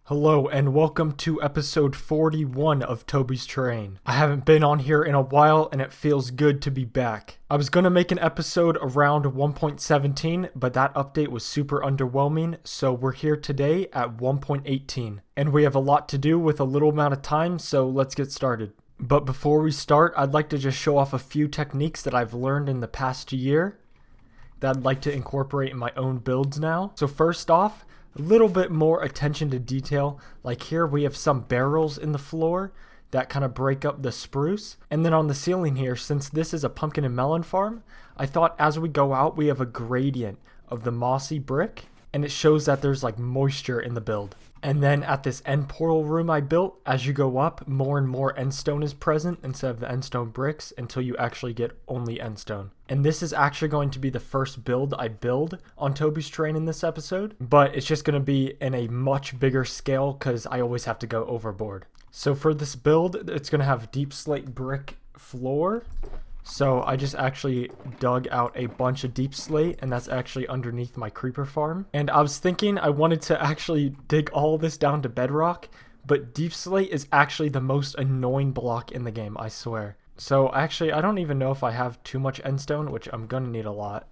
Hello and welcome to episode 41 of Tobey's Terrain. I haven't been on here in a while and it feels good to be back. I was gonna make an episode around 1.17, but that update was super underwhelming, so we're here today at 1.18. And we have a lot to do with a little amount of time, so let's get started. But before we start, I'd like to just show off a few techniques that I've learned in the past year that I'd like to incorporate in my own builds now. So first off, a little bit more attention to detail. Like here we have some barrels in the floor that kind of break up the spruce. And then on the ceiling here, since this is a pumpkin and melon farm, I thought as we go out we have a gradient of the mossy brick, and it shows that there's like moisture in the build. And then at this end portal room I built, as you go up, more and more end stone is present instead of the end stone bricks until you actually get only end stone. And this is actually going to be the first build I build on Tobey's Terrain in this episode, but it's just going to be in a much bigger scale because I always have to go overboard. So for this build, it's going to have deep slate brick floor. So I just actually dug out a bunch of deep slate, and that's actually underneath my creeper farm. And I was thinking I wanted to actually dig all this down to bedrock, but deep slate is actually the most annoying block in the game, I swear. So actually, I don't even know if I have too much end stone, which I'm gonna need a lot.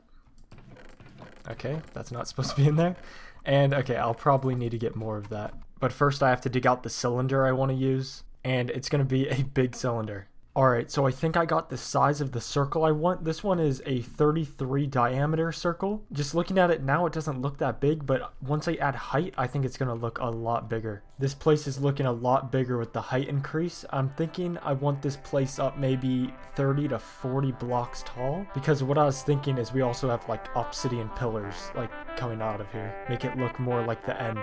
Okay, that's not supposed to be in there. And okay, I'll probably need to get more of that. But first I have to dig out the cylinder I want to use, and it's gonna be a big cylinder. Alright, so I think I got the size of the circle I want. This one is a 33 diameter circle. Just looking at it now, it doesn't look that big, but once I add height, I think it's going to look a lot bigger. This place is looking a lot bigger with the height increase. I'm thinking I want this place up maybe 30 to 40 blocks tall, because what I was thinking is we also have like obsidian pillars like coming out of here. Make it look more like the end.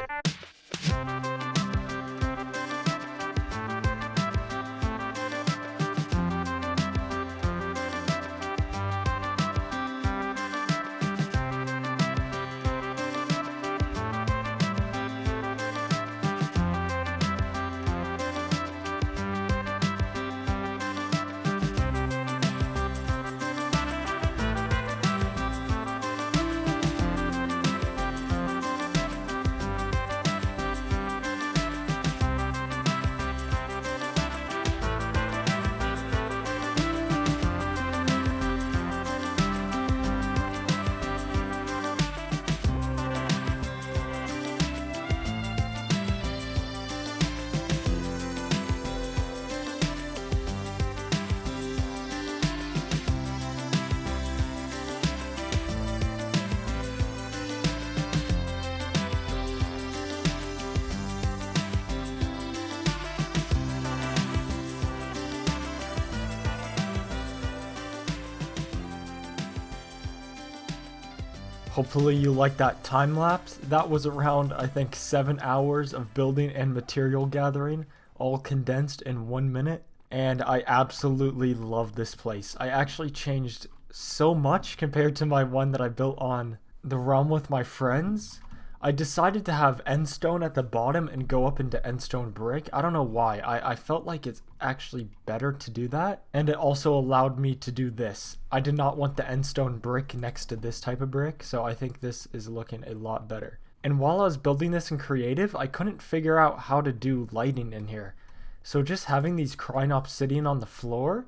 Hopefully you like that time lapse. That was around, I think, 7 hours of building and material gathering, all condensed in 1 minute. And I absolutely love this place. I actually changed so much compared to my one that I built on the realm with my friends. I decided to have end stone at the bottom and go up into end stone brick. I don't know why. I felt like it's actually better to do that. And it also allowed me to do this. I did not want the end stone brick next to this type of brick, so I think this is looking a lot better. And while I was building this in creative, I couldn't figure out how to do lighting in here. So just having these crying obsidian on the floor,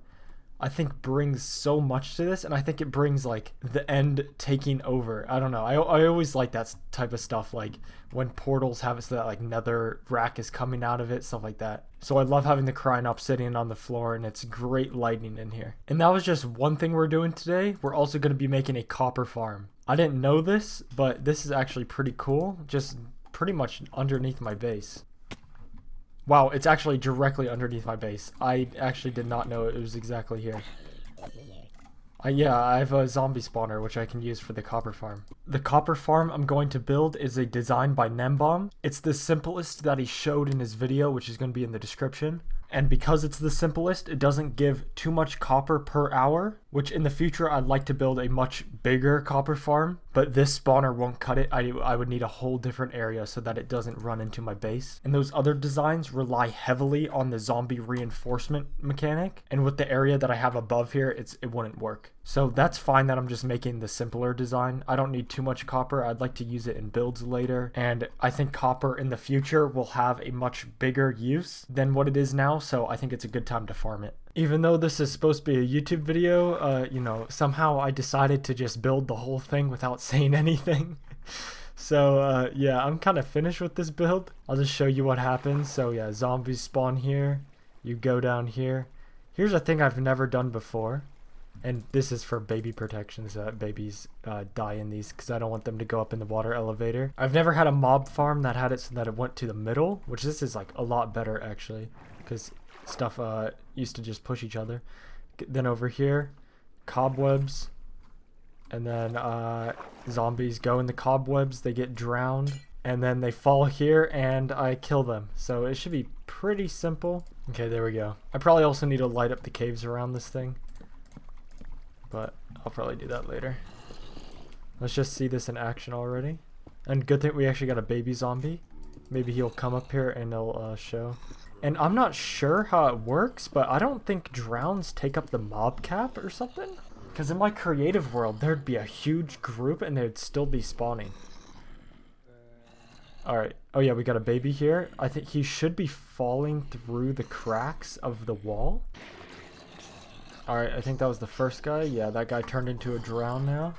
I think brings so much to this, and I think it brings like the end taking over. I don't know. I always like that type of stuff, like when portals have it so that like nether rack is coming out of it, stuff like that. So I love having the crying obsidian on the floor, and it's great lighting in here. And that was just one thing we're doing today. We're also going to be making a copper farm. I didn't know this, but this is actually pretty cool. Just pretty much underneath my base. Wow, it's actually directly underneath my base. I actually did not know it was exactly here. Yeah, I have a zombie spawner, which I can use for the copper farm. The copper farm I'm going to build is a design by Gnembon. It's the simplest that he showed in his video, which is going to be in the description. And because it's the simplest, it doesn't give too much copper per hour, which in the future I'd like to build a much bigger copper farm, but this spawner won't cut it. I would need a whole different area so that it doesn't run into my base. And those other designs rely heavily on the zombie reinforcement mechanic, and with the area that I have above here, it wouldn't work. So that's fine that I'm just making the simpler design. I don't need too much copper. I'd like to use it in builds later, and I think copper in the future will have a much bigger use than what it is now, so I think it's a good time to farm it. Even though this is supposed to be a YouTube video, you know, somehow I decided to just build the whole thing without saying anything. So yeah, I'm kind of finished with this build. I'll just show you what happens. So yeah, zombies spawn here. You go down here. Here's a thing I've never done before. And this is for baby protection, so that babies die in these, because I don't want them to go up in the water elevator. I've never had a mob farm that had it so that it went to the middle, which this is like a lot better actually, because stuff used to just push each other. Then over here, cobwebs, and then zombies go in the cobwebs, they get drowned, and then they fall here and I kill them. So it should be pretty simple. Okay, there we go. I probably also need to light up the caves around this thing, but I'll probably do that later. Let's just see this in action already. And good thing we actually got a baby zombie. Maybe he'll come up here and he'll show. And I'm not sure how it works, but I don't think drowns take up the mob cap or something. Because in my creative world, there'd be a huge group and they'd still be spawning. Alright. Oh yeah, we got a baby here. I think he should be falling through the cracks of the wall. Alright, I think that was the first guy. Yeah, that guy turned into a drown now.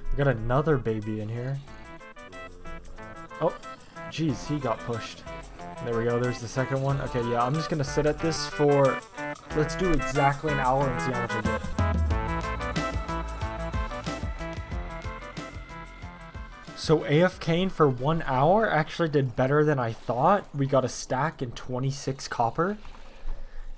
We got another baby in here. Oh, jeez, he got pushed. There we go, there's the second one. Okay, yeah, I'm just gonna sit at this for, let's do exactly an hour and see how much I get. So AFKing for 1 hour actually did better than I thought. We got a stack and 26 copper.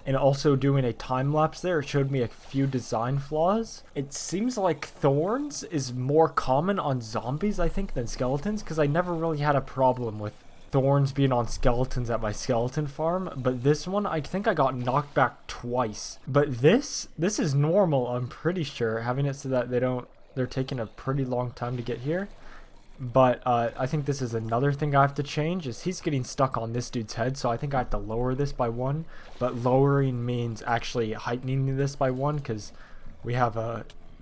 And also doing a time lapse there, it showed me a few design flaws. It seems like thorns is more common on zombies, I think, than skeletons, because I never really had a problem with thorns being on skeletons at my skeleton farm. But this one, I think I got knocked back twice. But this is normal, I'm pretty sure, having it so that they're taking a pretty long time to get here. But I think this is another thing I have to change, is he's getting stuck on this dude's head, so I think I have to lower this by 1. But lowering means actually heightening this by 1, because we have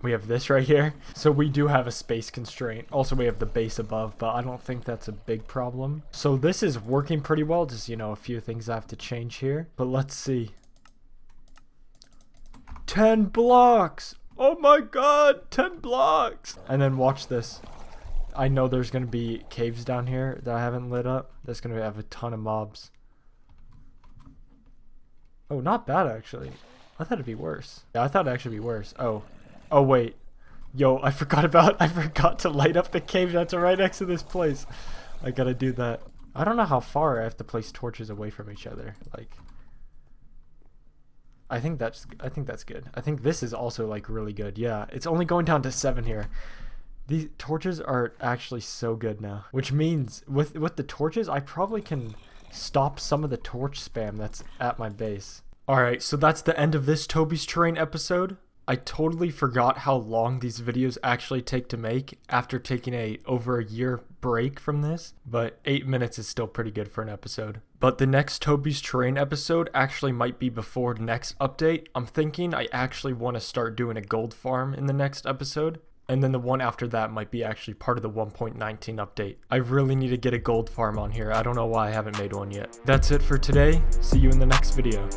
this right here. So we do have a space constraint. Also, we have the base above, but I don't think that's a big problem. So this is working pretty well, just, you know, a few things I have to change here. But let's see. 10 blocks! Oh my god, 10 blocks! And then watch this. I know there's going to be caves down here that I haven't lit up. That's going to have a ton of mobs. Oh, not bad, actually. I thought it'd be worse. Yeah, I thought it'd actually be worse. Oh, wait. Yo, I forgot to light up the cave that's right next to this place. I gotta do that. I don't know how far I have to place torches away from each other. Like, I think that's good. I think this is also, like, really good. Yeah, it's only going down to 7 here. These torches are actually so good now, which means with the torches, I probably can stop some of the torch spam that's at my base. Alright, so that's the end of this Tobey's Terrain episode. I totally forgot how long these videos actually take to make after taking over a year break from this, but 8 minutes is still pretty good for an episode. But the next Tobey's Terrain episode actually might be before next update. I'm thinking I actually want to start doing a gold farm in the next episode. And then the one after that might be actually part of the 1.19 update. I really need to get a gold farm on here. I don't know why I haven't made one yet. That's it for today. See you in the next video.